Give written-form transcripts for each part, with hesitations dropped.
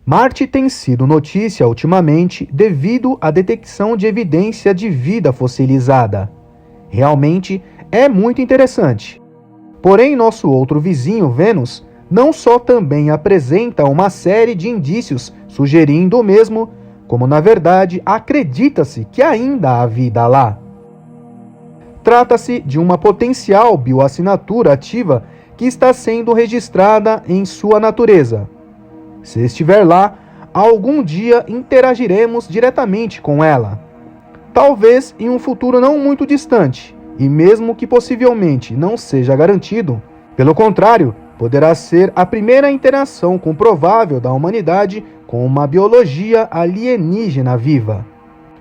Marte tem sido notícia ultimamente devido à detecção de evidência de vida fossilizada. Realmente é muito interessante. Porém, nosso outro vizinho, Vênus, não só também apresenta uma série de indícios sugerindo o mesmo, como na verdade acredita-se que ainda há vida lá. Trata-se de uma potencial bioassinatura ativa que está sendo registrada em sua natureza. Se estiver lá, algum dia interagiremos diretamente com ela. Talvez em um futuro não muito distante, e mesmo que possivelmente não seja garantido, pelo contrário, poderá ser a primeira interação comprovável da humanidade com uma biologia alienígena viva.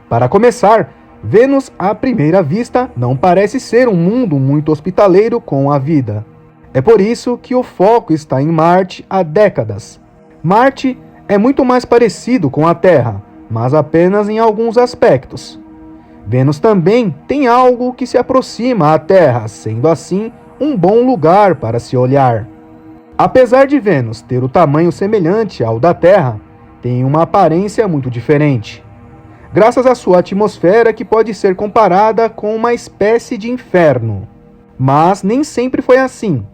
Para começar, Vênus, à primeira vista, não parece ser um mundo muito hospitaleiro com a vida. É por isso que o foco está em Marte há décadas. Marte é muito mais parecido com a Terra, mas apenas em alguns aspectos. Vênus também tem algo que se aproxima à Terra, sendo assim um bom lugar para se olhar. Apesar de Vênus ter o tamanho semelhante ao da Terra, tem uma aparência muito diferente. Graças à sua atmosfera que pode ser comparada com uma espécie de inferno. Mas nem sempre foi assim.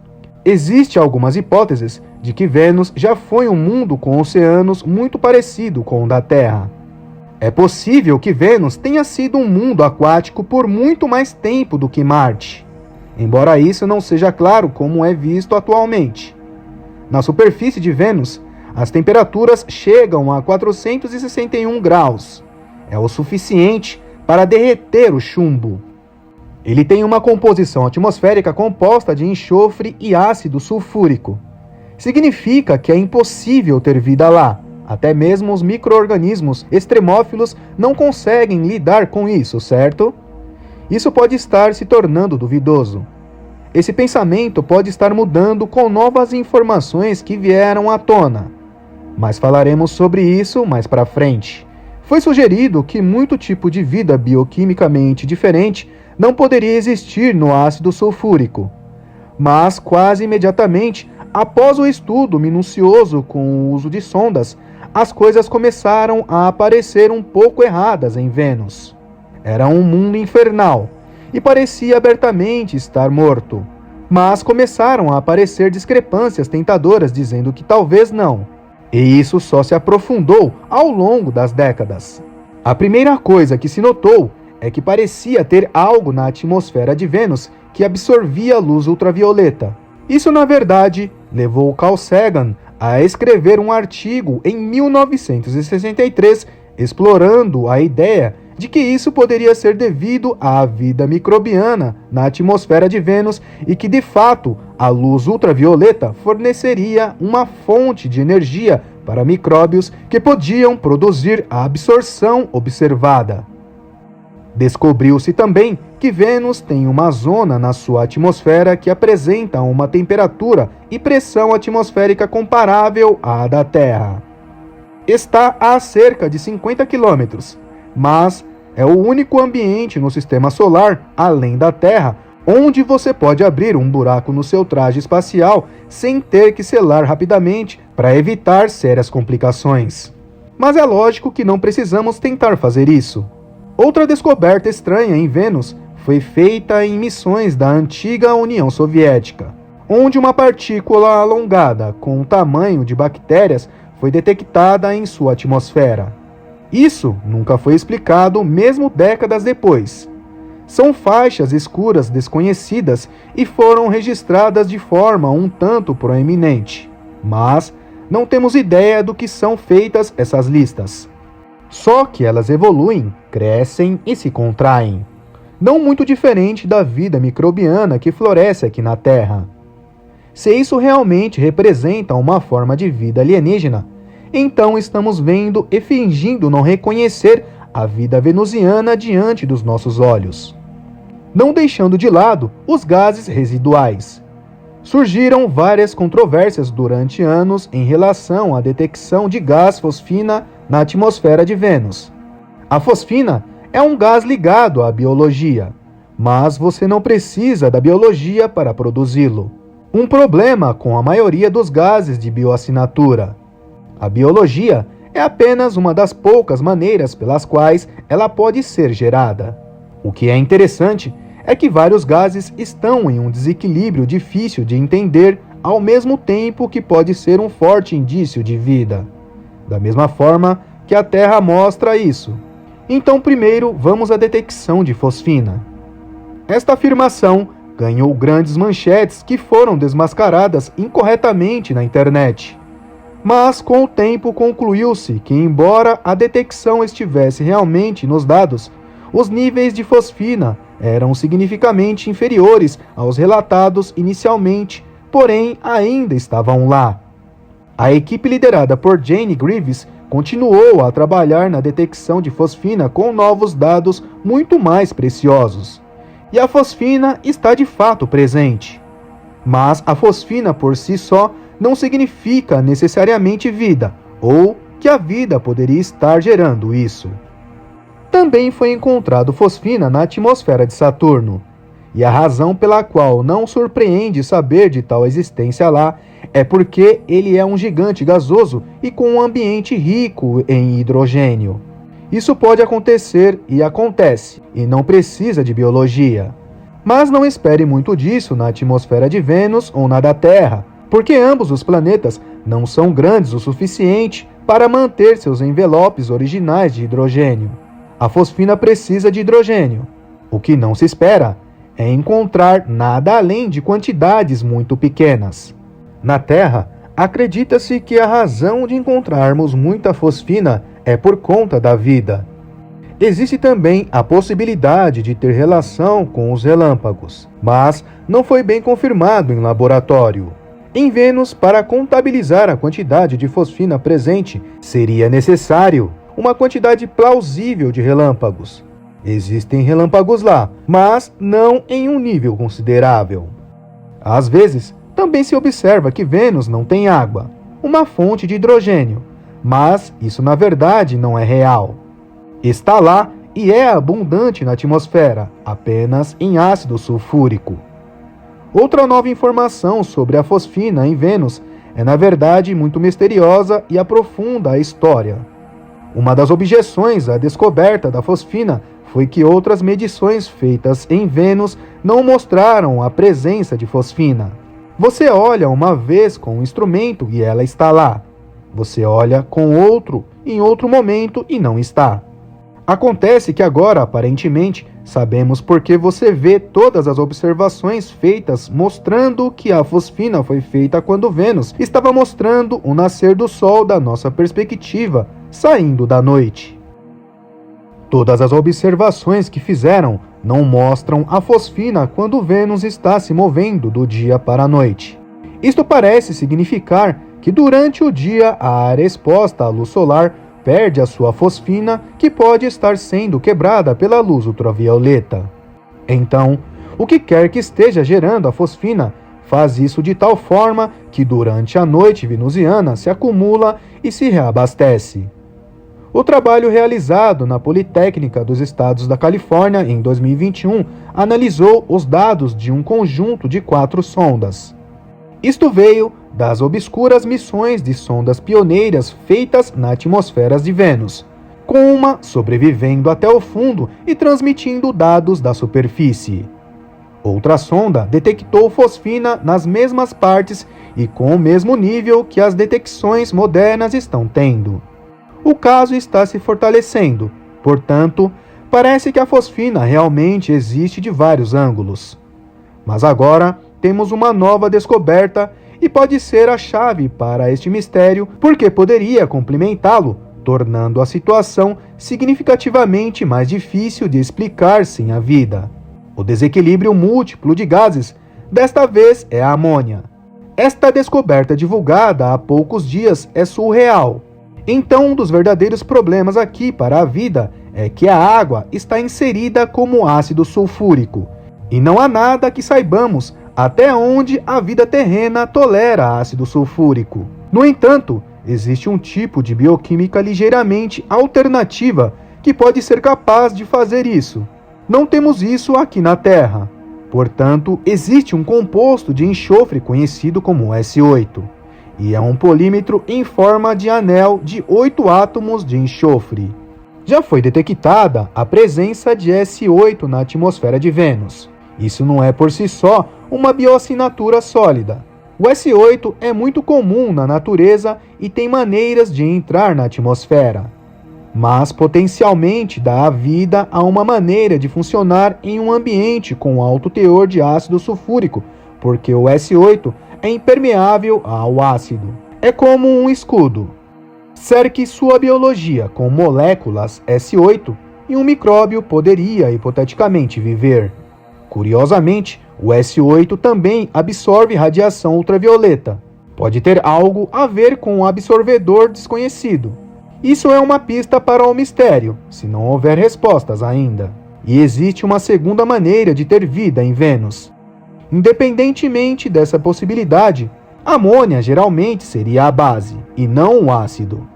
Existem algumas hipóteses de que Vênus já foi um mundo com oceanos muito parecido com o da Terra. É possível que Vênus tenha sido um mundo aquático por muito mais tempo do que Marte, embora isso não seja claro como é visto atualmente. Na superfície de Vênus, as temperaturas chegam a 461 graus. É o suficiente para derreter o chumbo. Ele tem uma composição atmosférica composta de enxofre e ácido sulfúrico. Significa que é impossível ter vida lá. Até mesmo os micro-organismos extremófilos não conseguem lidar com isso, certo? Isso pode estar se tornando duvidoso. Esse pensamento pode estar mudando com novas informações que vieram à tona. Mas falaremos sobre isso mais para frente. Foi sugerido que muito tipo de vida bioquimicamente diferente não poderia existir no ácido sulfúrico. Mas quase imediatamente, após o estudo minucioso com o uso de sondas, as coisas começaram a aparecer um pouco erradas em Vênus. Era um mundo infernal e parecia abertamente estar morto. Mas começaram a aparecer discrepâncias tentadoras dizendo que talvez não. E isso só se aprofundou ao longo das décadas. A primeira coisa que se notou é que parecia ter algo na atmosfera de Vênus que absorvia a luz ultravioleta. Isso, na verdade, levou Carl Sagan a escrever um artigo em 1963 explorando a ideia de que isso poderia ser devido à vida microbiana na atmosfera de Vênus e que, de fato, a luz ultravioleta forneceria uma fonte de energia para micróbios que podiam produzir a absorção observada. Descobriu-se também que Vênus tem uma zona na sua atmosfera que apresenta uma temperatura e pressão atmosférica comparável à da Terra. Está a cerca de 50 quilômetros, mas é o único ambiente no sistema solar, além da Terra, onde você pode abrir um buraco no seu traje espacial sem ter que selar rapidamente para evitar sérias complicações. Mas é lógico que não precisamos tentar fazer isso. Outra descoberta estranha em Vênus foi feita em missões da antiga União Soviética, onde uma partícula alongada com o tamanho de bactérias foi detectada em sua atmosfera. Isso nunca foi explicado mesmo décadas depois. São faixas escuras desconhecidas e foram registradas de forma um tanto proeminente, mas não temos ideia do que são feitas essas listas. Só que elas evoluem, crescem e se contraem. Não muito diferente da vida microbiana que floresce aqui na Terra. Se isso realmente representa uma forma de vida alienígena, então estamos vendo e fingindo não reconhecer a vida venusiana diante dos nossos olhos. Não deixando de lado os gases residuais. Surgiram várias controvérsias durante anos em relação à detecção de gás fosfina na atmosfera de Vênus. A fosfina é um gás ligado à biologia, mas você não precisa da biologia para produzi-lo. Um problema com a maioria dos gases de bioassinatura. A biologia é apenas uma das poucas maneiras pelas quais ela pode ser gerada. O que é interessante é que vários gases estão em um desequilíbrio difícil de entender, ao mesmo tempo que pode ser um forte indício de vida. Da mesma forma que a Terra mostra isso. Então, primeiro, vamos à detecção de fosfina. Esta afirmação ganhou grandes manchetes que foram desmascaradas incorretamente na internet. Mas, com o tempo, concluiu-se que, embora a detecção estivesse realmente nos dados, os níveis de fosfina eram significativamente inferiores aos relatados inicialmente, porém ainda estavam lá. A equipe liderada por Jane Greaves continuou a trabalhar na detecção de fosfina com novos dados muito mais preciosos. E a fosfina está de fato presente. Mas a fosfina por si só não significa necessariamente vida, ou que a vida poderia estar gerando isso. Também foi encontrado fosfina na atmosfera de Saturno, e a razão pela qual não surpreende saber de tal existência lá é porque ele é um gigante gasoso e com um ambiente rico em hidrogênio. Isso pode acontecer e acontece, e não precisa de biologia. Mas não espere muito disso na atmosfera de Vênus ou na da Terra, porque ambos os planetas não são grandes o suficiente para manter seus envelopes originais de hidrogênio. A fosfina precisa de hidrogênio. O que não se espera é encontrar nada além de quantidades muito pequenas. Na Terra, acredita-se que a razão de encontrarmos muita fosfina é por conta da vida. Existe também a possibilidade de ter relação com os relâmpagos, mas não foi bem confirmado em laboratório. Em Vênus, para contabilizar a quantidade de fosfina presente, seria necessário uma quantidade plausível de relâmpagos. Existem relâmpagos lá, mas não em um nível considerável. Às vezes, também se observa que Vênus não tem água, uma fonte de hidrogênio, mas isso na verdade não é real. Está lá e é abundante na atmosfera, apenas em ácido sulfúrico. Outra nova informação sobre a fosfina em Vênus é na verdade muito misteriosa e aprofunda a história. Uma das objeções à descoberta da fosfina foi que outras medições feitas em Vênus não mostraram a presença de fosfina. Você olha uma vez com um instrumento e ela está lá. Você olha com outro em outro momento e não está. Acontece que agora, aparentemente, sabemos porque você vê todas as observações feitas mostrando que a fosfina foi feita quando Vênus estava mostrando o nascer do Sol da nossa perspectiva, saindo da noite. Todas as observações que fizeram não mostram a fosfina quando Vênus está se movendo do dia para a noite. Isto parece significar que durante o dia a área exposta à luz solar perde a sua fosfina, que pode estar sendo quebrada pela luz ultravioleta. Então, o que quer que esteja gerando a fosfina faz isso de tal forma que durante a noite venusiana se acumula e se reabastece. O trabalho realizado na Politécnica dos Estados da Califórnia em 2021 analisou os dados de um conjunto de 4 sondas. Isto veio das obscuras missões de sondas pioneiras feitas na atmosfera de Vênus, com uma sobrevivendo até o fundo e transmitindo dados da superfície. Outra sonda detectou fosfina nas mesmas partes e com o mesmo nível que as detecções modernas estão tendo. O caso está se fortalecendo, portanto, parece que a fosfina realmente existe de vários ângulos. Mas agora temos uma nova descoberta e pode ser a chave para este mistério, porque poderia complementá-lo, tornando a situação significativamente mais difícil de explicar sem a vida. O desequilíbrio múltiplo de gases, desta vez é a amônia. Esta descoberta divulgada há poucos dias é surreal. Então, um dos verdadeiros problemas aqui para a vida é que a água está inserida como ácido sulfúrico, e não há nada que saibamos até onde a vida terrena tolera ácido sulfúrico. No entanto, existe um tipo de bioquímica ligeiramente alternativa que pode ser capaz de fazer isso. Não temos isso aqui na Terra. Portanto, existe um composto de enxofre conhecido como S8. e é um polímetro em forma de anel de 8 átomos de enxofre. Já foi detectada a presença de S8 na atmosfera de Vênus. Isso não é por si só uma bioassinatura sólida. O S8 é muito comum na natureza e tem maneiras de entrar na atmosfera, mas potencialmente dá vida a uma maneira de funcionar em um ambiente com alto teor de ácido sulfúrico, porque o S8 é impermeável ao ácido. É como um escudo. Cerque sua biologia com moléculas S8 e um micróbio poderia hipoteticamente viver. Curiosamente, o S8 também absorve radiação ultravioleta. Pode ter algo a ver com um absorvedor desconhecido. Isso é uma pista para o mistério, se não houver respostas ainda. E existe uma segunda maneira de ter vida em Vênus. Independentemente dessa possibilidade, a amônia geralmente seria a base, e não o ácido.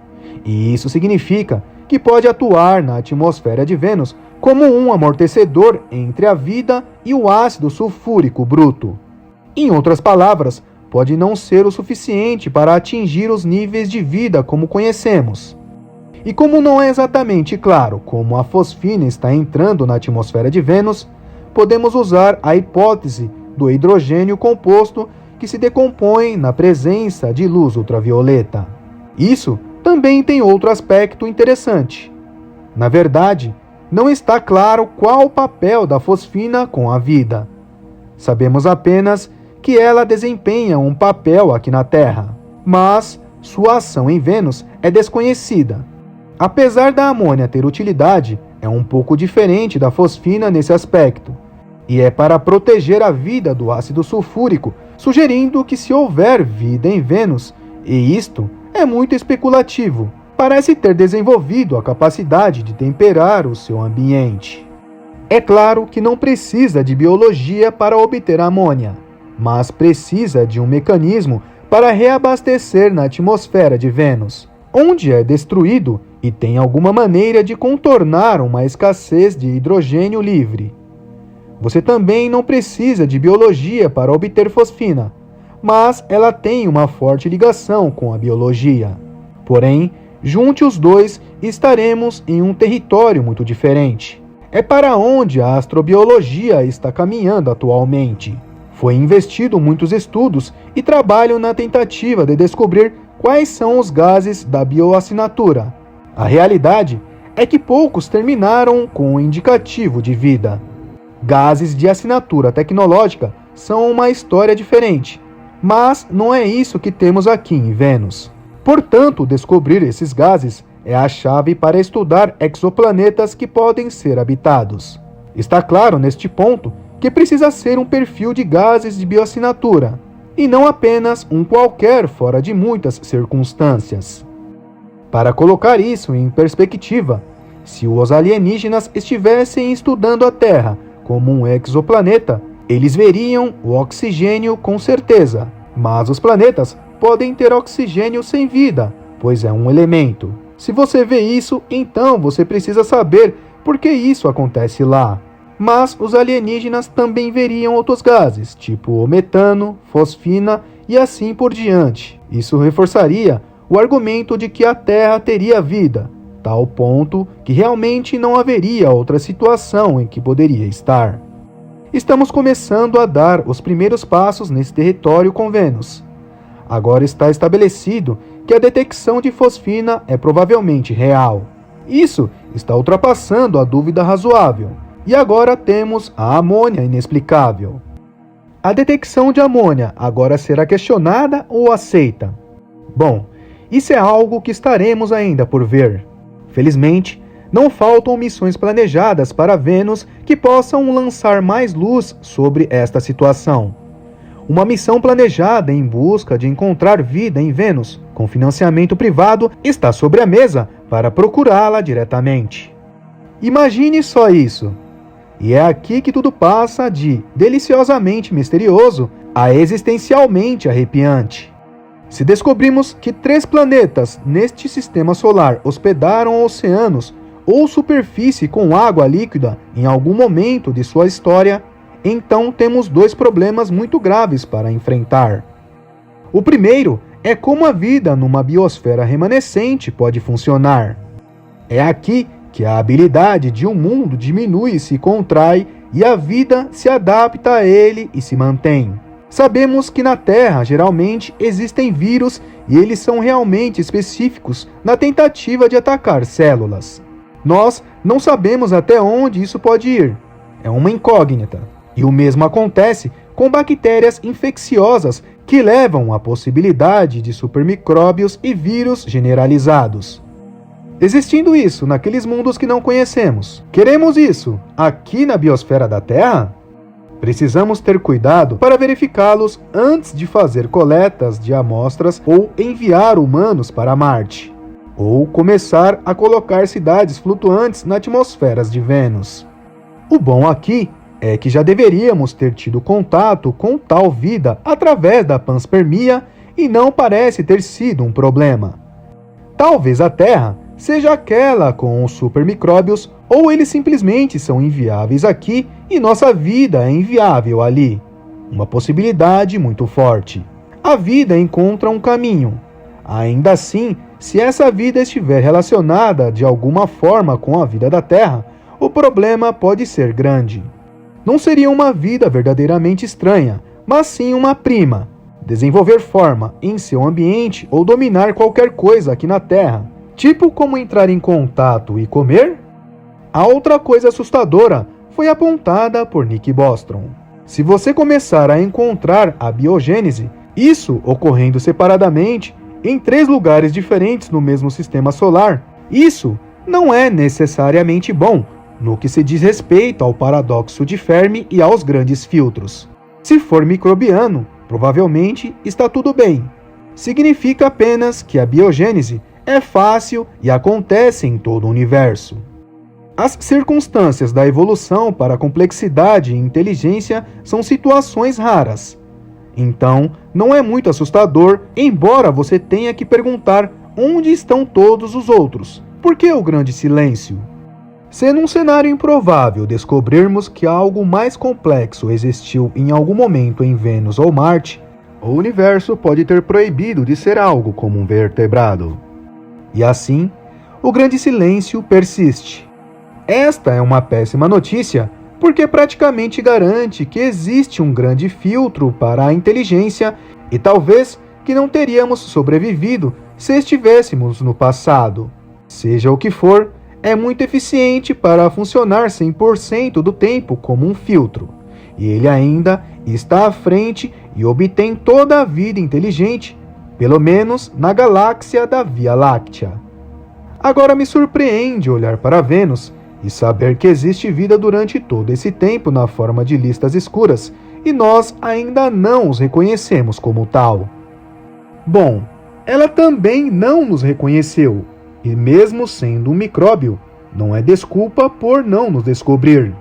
E isso significa que pode atuar na atmosfera de Vênus como um amortecedor entre a vida e o ácido sulfúrico bruto. Em outras palavras, pode não ser o suficiente para atingir os níveis de vida como conhecemos. E como não é exatamente claro como a fosfina está entrando na atmosfera de Vênus, podemos usar a hipótese do hidrogênio composto que se decompõe na presença de luz ultravioleta. Isso também tem outro aspecto interessante. Na verdade, não está claro qual o papel da fosfina com a vida. Sabemos apenas que ela desempenha um papel aqui na Terra, mas sua ação em Vênus é desconhecida. Apesar da amônia ter utilidade, é um pouco diferente da fosfina nesse aspecto, e é para proteger a vida do ácido sulfúrico, sugerindo que se houver vida em Vênus, e isto é muito especulativo, parece ter desenvolvido a capacidade de temperar o seu ambiente. É claro que não precisa de biologia para obter amônia, mas precisa de um mecanismo para reabastecer na atmosfera de Vênus, onde é destruído e tem alguma maneira de contornar uma escassez de hidrogênio livre. Você também não precisa de biologia para obter fosfina, mas ela tem uma forte ligação com a biologia. Porém, junte os dois e estaremos em um território muito diferente. É para onde a astrobiologia está caminhando atualmente. Foi investido muitos estudos e trabalho na tentativa de descobrir quais são os gases da bioassinatura. A realidade é que poucos terminaram com um indicativo de vida. Gases de assinatura tecnológica são uma história diferente, mas não é isso que temos aqui em Vênus. Portanto, descobrir esses gases é a chave para estudar exoplanetas que podem ser habitados. Está claro neste ponto que precisa ser um perfil de gases de bioassinatura, e não apenas um qualquer fora de muitas circunstâncias. Para colocar isso em perspectiva, se os alienígenas estivessem estudando a Terra como um exoplaneta, eles veriam o oxigênio com certeza, mas os planetas podem ter oxigênio sem vida, pois é um elemento. Se você vê isso, então você precisa saber por que isso acontece lá. Mas os alienígenas também veriam outros gases, tipo o metano, fosfina e assim por diante. Isso reforçaria o argumento de que a Terra teria vida, tal ponto que realmente não haveria outra situação em que poderia estar. Estamos começando a dar os primeiros passos nesse território com Vênus. Agora está estabelecido que a detecção de fosfina é provavelmente real. Isso está ultrapassando a dúvida razoável. E agora temos a amônia inexplicável. A detecção de amônia agora será questionada ou aceita? Bom, isso é algo que estaremos ainda por ver. Felizmente, não faltam missões planejadas para Vênus que possam lançar mais luz sobre esta situação. Uma missão planejada em busca de encontrar vida em Vênus, com financiamento privado, está sobre a mesa para procurá-la diretamente. Imagine só isso! E é aqui que tudo passa de deliciosamente misterioso a existencialmente arrepiante. Se descobrimos que 3 planetas neste sistema solar hospedaram oceanos ou superfície com água líquida em algum momento de sua história, então temos 2 problemas muito graves para enfrentar. O primeiro é como a vida numa biosfera remanescente pode funcionar. É aqui que a habilidade de um mundo diminui e se contrai e a vida se adapta a ele e se mantém. Sabemos que na Terra geralmente existem vírus e eles são realmente específicos na tentativa de atacar células. Nós não sabemos até onde isso pode ir. É uma incógnita. E o mesmo acontece com bactérias infecciosas que levam à possibilidade de supermicróbios e vírus generalizados. Existindo isso naqueles mundos que não conhecemos, queremos isso aqui na biosfera da Terra? Precisamos ter cuidado para verificá-los antes de fazer coletas de amostras ou enviar humanos para Marte, ou começar a colocar cidades flutuantes nas atmosferas de Vênus. O bom aqui é que já deveríamos ter tido contato com tal vida através da panspermia e não parece ter sido um problema. Talvez a Terra seja aquela com os supermicróbios, ou eles simplesmente são inviáveis aqui e nossa vida é inviável ali. Uma possibilidade muito forte. A vida encontra um caminho. Ainda assim, se essa vida estiver relacionada de alguma forma com a vida da Terra, o problema pode ser grande. Não seria uma vida verdadeiramente estranha, mas sim uma prima. Desenvolver forma em seu ambiente ou dominar qualquer coisa aqui na Terra. Tipo como entrar em contato e comer? A outra coisa assustadora foi apontada por Nick Bostrom. Se você começar a encontrar a biogênese, isso ocorrendo separadamente em 3 lugares diferentes no mesmo sistema solar, isso não é necessariamente bom no que se diz respeito ao paradoxo de Fermi e aos grandes filtros. Se for microbiano, provavelmente está tudo bem. Significa apenas que a biogênese é fácil e acontece em todo o universo. As circunstâncias da evolução para a complexidade e inteligência são situações raras. Então, não é muito assustador, embora você tenha que perguntar onde estão todos os outros. Por que o grande silêncio? Se num cenário improvável descobrirmos que algo mais complexo existiu em algum momento em Vênus ou Marte, o universo pode ter proibido de ser algo como um vertebrado. E assim, o grande silêncio persiste. Esta é uma péssima notícia, porque praticamente garante que existe um grande filtro para a inteligência e talvez que não teríamos sobrevivido se estivéssemos no passado. Seja o que for, é muito eficiente para funcionar 100% do tempo como um filtro. E ele ainda está à frente e obtém toda a vida inteligente, pelo menos na galáxia da Via Láctea. Agora me surpreende olhar para Vênus e saber que existe vida durante todo esse tempo na forma de listas escuras, e nós ainda não os reconhecemos como tal. Bom, ela também não nos reconheceu, e mesmo sendo um micróbio, não é desculpa por não nos descobrir.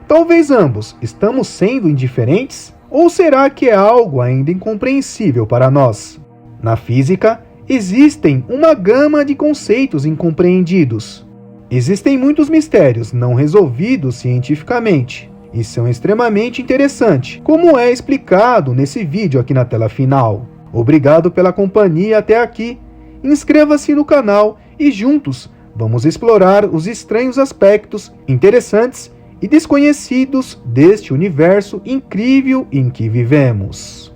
Talvez ambos estamos sendo indiferentes? Ou será que é algo ainda incompreensível para nós? Na física, existem uma gama de conceitos incompreendidos. Existem muitos mistérios não resolvidos cientificamente, e são extremamente interessantes, como é explicado nesse vídeo aqui na tela final. Obrigado pela companhia até aqui. Inscreva-se no canal e juntos vamos explorar os estranhos aspectos interessantes e desconhecidos deste universo incrível em que vivemos.